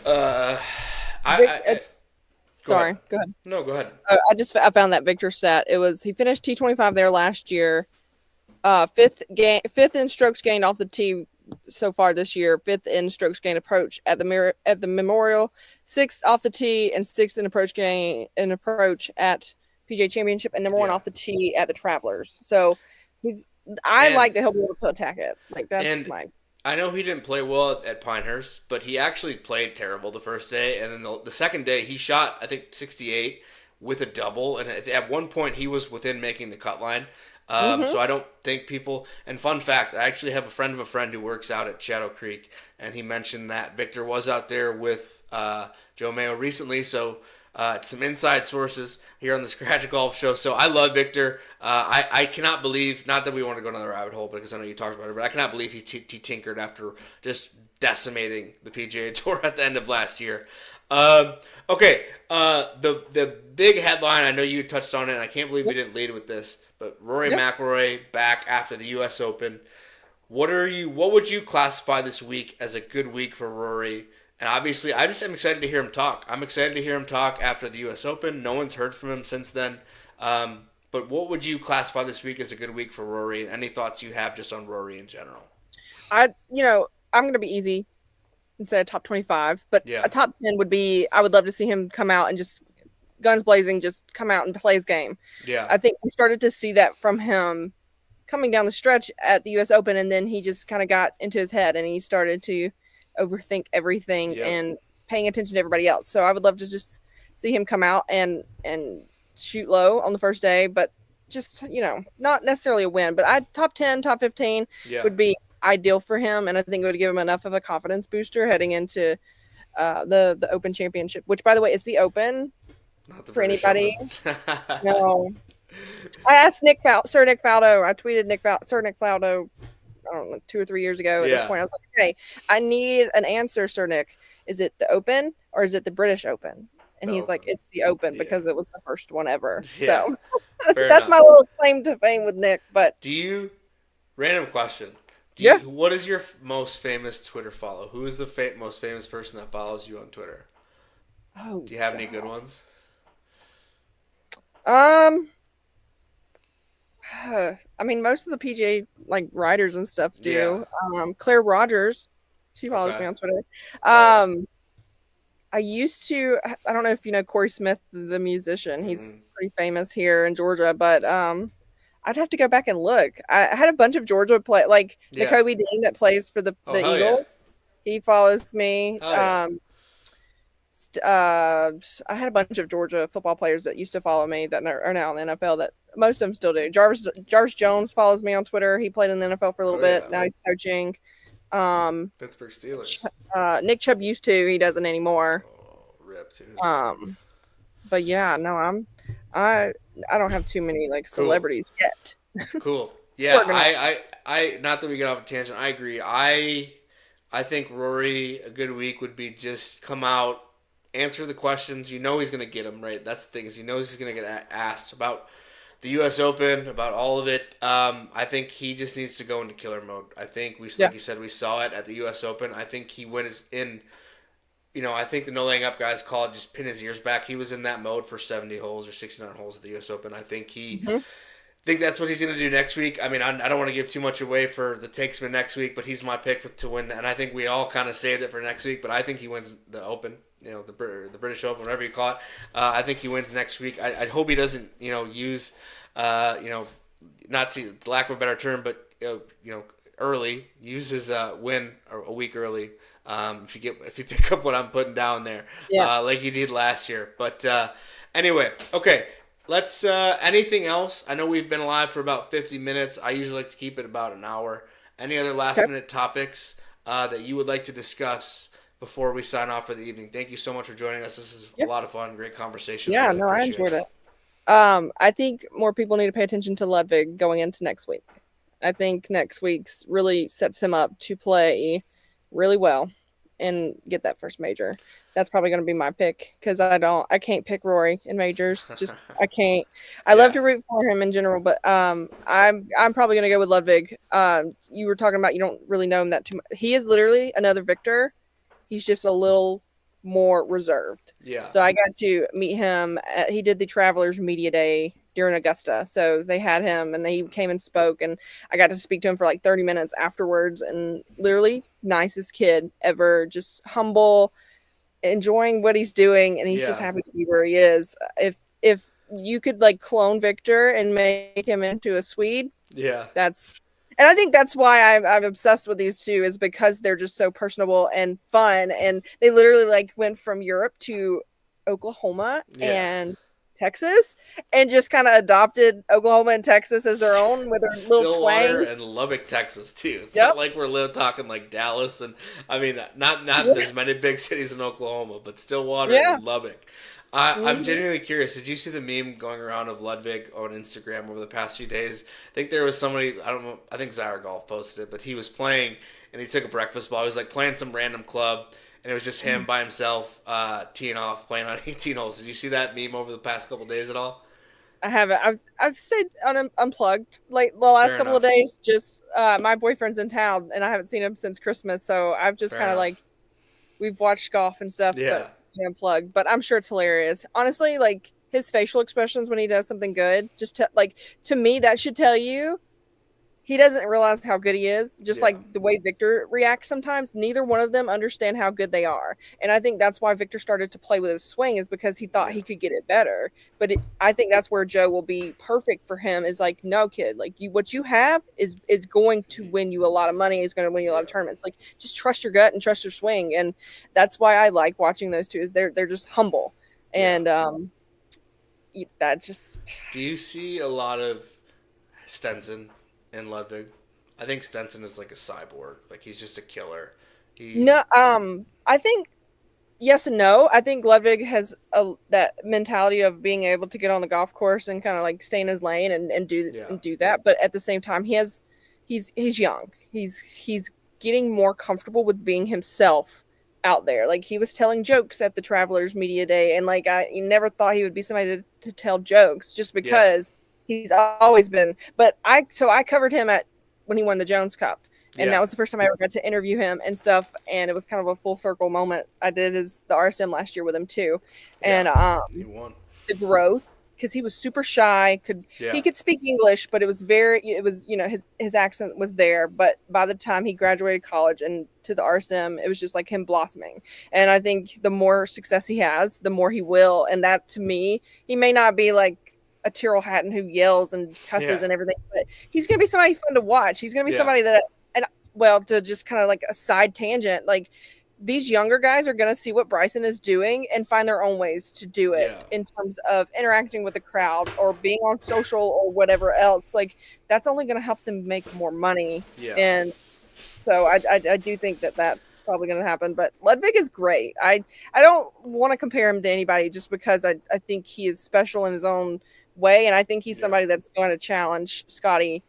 Uh, Vic, I it's, Go sorry, ahead. go ahead. No, go ahead. I found that Victor stat. It was he finished T25 there last year. Fifth in strokes gained off the tee so far this year. Fifth in strokes gained approach at the Memorial. Sixth off the tee and sixth in approach at PGA Championship and number one Yeah. off the tee at the Travelers. So I And like that he'll be able to attack it. Like that's and my I know he didn't play well at Pinehurst, but he actually played terrible the first day, and then the second day he shot I think 68 with a double, and at one point he was within making the cut line. So I don't think people. And fun fact, I actually have a friend of a friend who works out at Shadow Creek, and he mentioned that Victor was out there with Joe Mayo recently. So some inside sources here on the Scratch Golf Show. So I love Victor. I cannot believe, not that we want to go down the rabbit hole because I know you talked about it, but I cannot believe he tinkered after just decimating the PGA Tour at the end of last year. Okay, the big headline, I know you touched on it, and I can't believe we didn't lead with this, but Rory McIlroy back after the U.S. Open. What would you classify this week as a good week for Rory? And obviously, I just am excited to hear him talk. I'm excited to hear him talk after the U.S. Open. No one's heard from him since then. But what would you classify this week as a good week for Rory? And any thoughts you have just on Rory in general? I'm gonna be easy instead of top 25, but Yeah. a top 10 would be. I would love to see him come out and just guns blazing, just come out and play his game. Yeah. I think we started to see that from him coming down the stretch at the U.S. Open, and then he just kind of got into his head and he started to overthink everything Yep. and paying attention to everybody else. So I would love to just see him come out and shoot low on the first day, but just, not necessarily a win, but top 10, top 15 Yeah. would be ideal for him, and I think it would give him enough of a confidence booster heading into the Open Championship, which, by the way, is the Open Not the for British anybody. Open. No, I asked Sir Nick Faldo. I tweeted Sir Nick Faldo, I don't know, 2 or 3 years ago. At this Yeah. point, I was like, okay, I need an answer, Sir Nick. Is it the Open or is it the British Open? And The he's like, Open. it's the Open Yeah. because it was the first one ever. Yeah. So Fair that's my enough. little claim to fame with Nick. But Do you Random question. yeah. What is your most famous Twitter follow? Who is the most famous person that follows you on Twitter? Oh Do you have any good God. ones? Um. I mean, most of the PGA like writers and stuff Yeah. do. Claire Rogers, she follows Okay. me on Twitter. Oh yeah. Um, I used to. I don't know if you know Corey Smith, the musician. He's Mm-mm. pretty famous here in Georgia, but I'd have to go back and look. I had a bunch of Georgia play like Yeah. Nakobe Dean that plays for Oh the hell yeah. Eagles. He follows me. Hell yeah. I had a bunch of Georgia football players that used to follow me that are now in the NFL. That most of them still do. Jarvis Jones follows me on Twitter. He played in the NFL for a little Oh bit. yeah. Now he's coaching. Um, Pittsburgh Steelers. Nick Chubb used to. He doesn't anymore. Oh, rip to his leg. Um, but yeah, no, I I don't have too many like Cool. celebrities yet. Cool. Yeah, Working on. I not that we get off a tangent. I agree. I think Rory a good week would be just come out, answer the questions. You know he's gonna get them right. That's the thing is he knows he's gonna get asked about the U.S. Open, about all of it. I think he just needs to go into killer mode. I think Yeah, like you said, we saw it at the U.S. Open. I think he went in. I think the no laying up guys call it just pin his ears back. He was in that mode for 70 holes or 69 holes at the U.S. Open. I hmm think that's what he's going to do next week. I mean, I don't want to give too much away for the takesman next week, but he's my pick to win, and I think we all kind of saved it for next week. But I think he wins the Open, the British Open, whatever you call it. I think he wins next week. I hope he doesn't, use, not to lack of a better term, but early use his win a week early. If you pick up what I'm putting down there, yeah. like you did last year. But anyway, okay. Let's. Anything else? I know we've been live for about 50 minutes. I usually like to keep it about an hour. Any other last Okay. minute topics that you would like to discuss before we sign off for the evening? Thank you so much for joining us. This is a Yeah, lot of fun. Great conversation. I yeah. really No, I appreciate enjoyed it. it. I think more people need to pay attention to Ludwig going into next week. I think next week's really sets him up to play really well and get that first major. That's probably going to be my pick because I can't pick Rory in majors. Just I can't. I love Yeah. to root for him in general, but I'm probably going to go with Ludwig. You were talking about you don't really know him that too much. He is literally another Victor. He's just a little more reserved. Yeah. So I got to meet him. He did the Travelers Media Day during Augusta. So they had him and he came and spoke. And I got to speak to him for like 30 minutes afterwards. And literally, nicest kid ever, just humble, enjoying what he's doing. And he's just Yeah. happy to be where he is. If you could like clone Victor and make him into a Swede, Yeah. that's and I think that's why I'm obsessed with these two is because they're just so personable and fun, and they literally like went from Europe to Oklahoma Yeah. and Texas, and just kind of adopted Oklahoma and Texas as their own with their little Stillwater twang. and Lubbock, Texas, too. It's not Yep. like we're talking like Dallas, and I mean, not Yeah. there's many big cities in Oklahoma, but Stillwater Yeah. and Lubbock. I'm hmm genuinely curious. Did you see the meme going around of Ludwig on Instagram over the past few days? I think there was somebody, I don't know, I think Zyra Golf posted it, but he was playing and he took a breakfast ball. He was like playing some random club, and it was just him by himself teeing off, playing on 18 holes. Did you see that meme over the past couple days at all? I haven't. I've stayed unplugged like the last Fair couple of enough. days. Just my boyfriend's in town, and I haven't seen him since Christmas, so I've just Fair kind of like enough. we've watched golf and stuff, Yeah. but unplugged. But I'm sure it's hilarious. Honestly, like his facial expressions when he does something good, like to me, that should tell you he doesn't realize how good he is. Just Yeah. like the way Victor reacts sometimes, neither one of them understand how good they are. And I think that's why Victor started to play with his swing is because he thought Yeah. he could get it better. But I think that's where Joe will be perfect for him is like, no, kid, like what you have is going to win you a lot of money. Is going to win you a lot of Yeah. tournaments. Like just trust your gut and trust your swing. And that's why I like watching those two is they're just humble. Yeah. And that just Do you see a lot of Stenson in Ludwig? I think Stenson is like a cyborg. Like he's just a killer. He no. I think yes and no. I think Ludwig has that mentality of being able to get on the golf course and kind of like stay in his lane yeah. and do that. But at the same time, he's young. He's getting more comfortable with being himself out there. Like he was telling jokes at the Travelers Media Day, and like I you never thought he would be somebody to tell jokes just Yeah. because he's always been. But I covered him at when he won the Jones Cup, and that Yeah. was the first time I ever got to interview him and stuff. And it was kind of a full circle moment. I did the RSM last year with him too, Yeah. and He won. the growth because he was super shy. Yeah. He could speak English, but it was his accent was there. But by the time he graduated college and to the RSM, it was just like him blossoming. And I think the more success he has, the more he will. And that to me, he may not be like a Tyrrell Hatton who yells and cusses Yeah. and everything, but he's gonna be somebody fun to watch. He's gonna be Yeah. somebody that and well, to just kind of like a side tangent, like these younger guys are going to see what Bryson is doing and find their own ways to do it Yeah. in terms of interacting with the crowd or being on social or whatever else. Like that's only going to help them make more money. Yeah. And so I do think that that's probably going to happen. But Ludwig is great. I don't want to compare him to anybody just because I think he is special in his own way. And I think he's Yeah. somebody that's going to challenge Scotty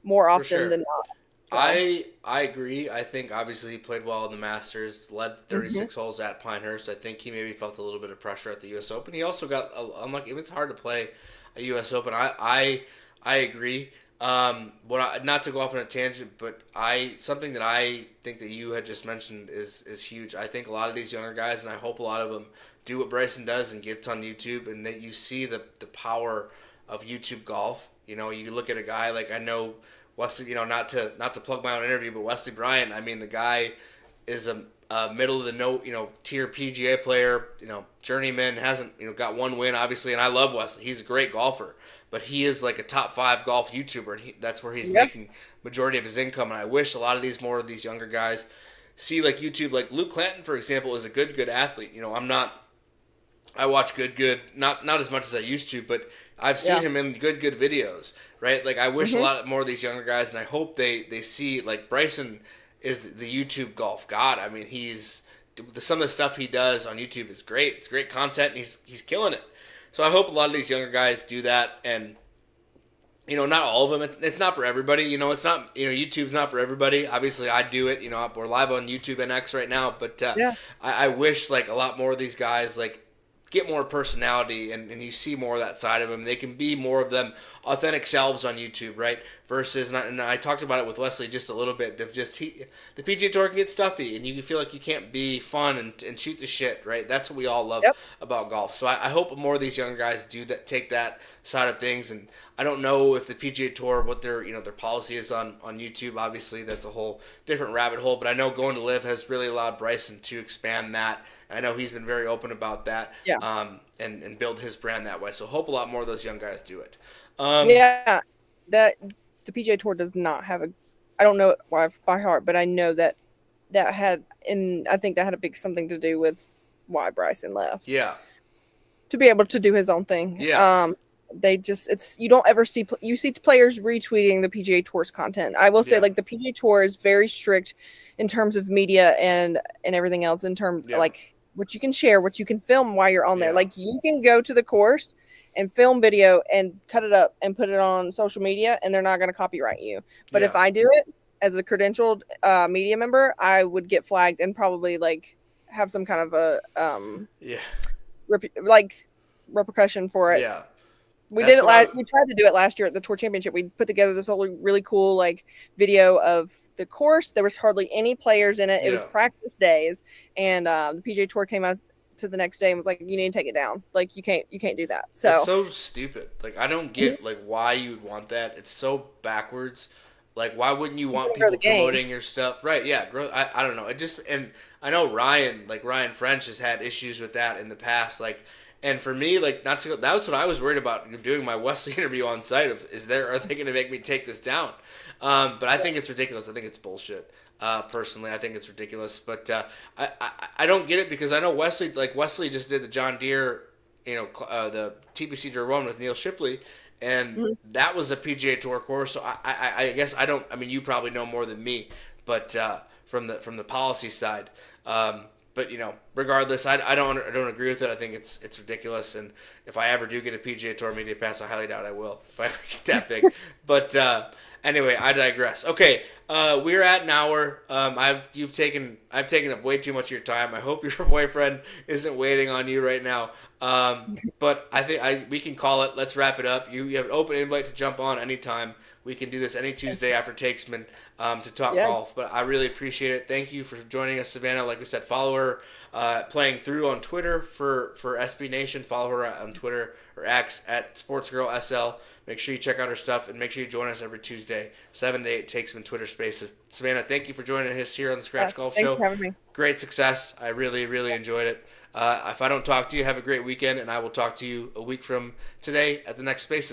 more For often sure. than not. So, I agree. I think obviously he played well in the Masters, led mhm. 36 holes at Pinehurst. I think he maybe felt a little bit of pressure at the U.S. Open. He also got unlucky. It's hard to play a U.S. Open. I agree. Not to go off on a tangent, but something that I think that you had just mentioned is huge. I think a lot of these younger guys, and I hope a lot of them do what Bryson does and gets on YouTube, and that you see the power of YouTube golf. You know, you look at a guy like I know. Wesley, not to plug my own interview, but Wesley Bryant. I mean, the guy is a middle of the note, tier PGA player. Journeyman hasn't, got one win obviously, and I love Wesley. He's a great golfer, but he is like a top 5 golf YouTuber, and that's where he's Yep. making majority of his income. And I wish a lot of these younger guys see like YouTube, like Luke Clanton, for example, is a good athlete. I watch good, not as much as I used to, but I've seen Yeah. him in good videos, right? Like I wish a Mhm. lot more of these younger guys, and I hope they see like Bryson is the YouTube golf god. I mean, some of the stuff he does on YouTube is great. It's great content, and he's killing it. So I hope a lot of these younger guys do that, and not all of them. It's not for everybody. It's not. YouTube's not for everybody. Obviously, I do it. We're live on YouTube and X right now, but Yeah. I wish like a lot more of these guys like get more personality and you see more of that side of them. They can be more of them authentic selves on YouTube, right? Versus, and I talked about it with Wesley just a little bit, of just the PGA Tour can get stuffy and you feel like you can't be fun and shoot the shit, right? That's what we all love Yep. about golf. So I hope more of these younger guys do that, take that side of things. And I don't know if the PGA Tour, what their policy is on YouTube. Obviously, that's a whole different rabbit hole. But I know going to Live has really allowed Bryson to expand that. I know he's been very open about that, Yeah. and build his brand that way. So hope a lot more of those young guys do it. Yeah. That the PGA Tour does not have a. I don't know it by heart, but I know that had, and I think that had a big something to do with why Bryson left Yeah, to be able to do his own thing. yeah, They just you don't ever see you see players retweeting the PGA Tour's content. I will say yeah, like the PGA Tour is very strict in terms of media and everything else in terms yeah, like what you can share, what you can film while you're on there. yeah, Like you can go to the course and film video and cut it up and put it on social media and they're not going to copyright you. But if yeah, I do it as a credentialed media member, I would get flagged and probably like have some kind of a yeah, like repercussion for it. yeah. We did That's it what I. last. We tried to do it last year at the tour championship. We put together this whole really cool like video of the course. There was hardly any players in it. It was Yeah. practice days, and the PGA Tour came out to the next day and was like, "You need to take it down. Like you can't do that." It's So so stupid. Like I don't get like why you would want that. It's so backwards. Like why wouldn't you want grow the people game. promoting your stuff? Right? Yeah. I don't know. It just and I know Ryan French has had issues with that in the past. Like and for me, like not to go, that was what I was worried about doing my Wesley interview on site. Are they going to make me take this down? But I think it's ridiculous. I think it's bullshit. Personally, I think it's ridiculous. But I don't get it because I know Wesley just did the John Deere the TPC Tour 1 with Neil Shipley, and Mhm. that was a PGA Tour course. So I guess I don't. I mean, you probably know more than me, but from the policy side. But regardless, I don't agree with it. I think it's ridiculous. And if I ever do get a PGA Tour media pass, I highly doubt I will. If I ever get that big, but anyway, I digress. Okay, we're at an hour. I've taken up way too much of your time. I hope your boyfriend isn't waiting on you right now. But I think we can call it. Let's wrap it up. You have an open invite to jump on anytime. We can do this any Tuesday after Takesman to talk Yeah. golf. But I really appreciate it. Thank you for joining us, Savannah. Like we said, follow her playing through on Twitter for SB Nation. Follow her on Twitter or X at SportsGirlSL. Make sure you check out her stuff and make sure you join us every Tuesday, 7 to 8 Takesman Twitter Spaces. Savannah, thank you for joining us here on the Scratch Golf Thanks Show. for having me. Great success. I really, really enjoyed it. If I don't talk to you, have a great weekend, and I will talk to you a week from today at the next Spaces.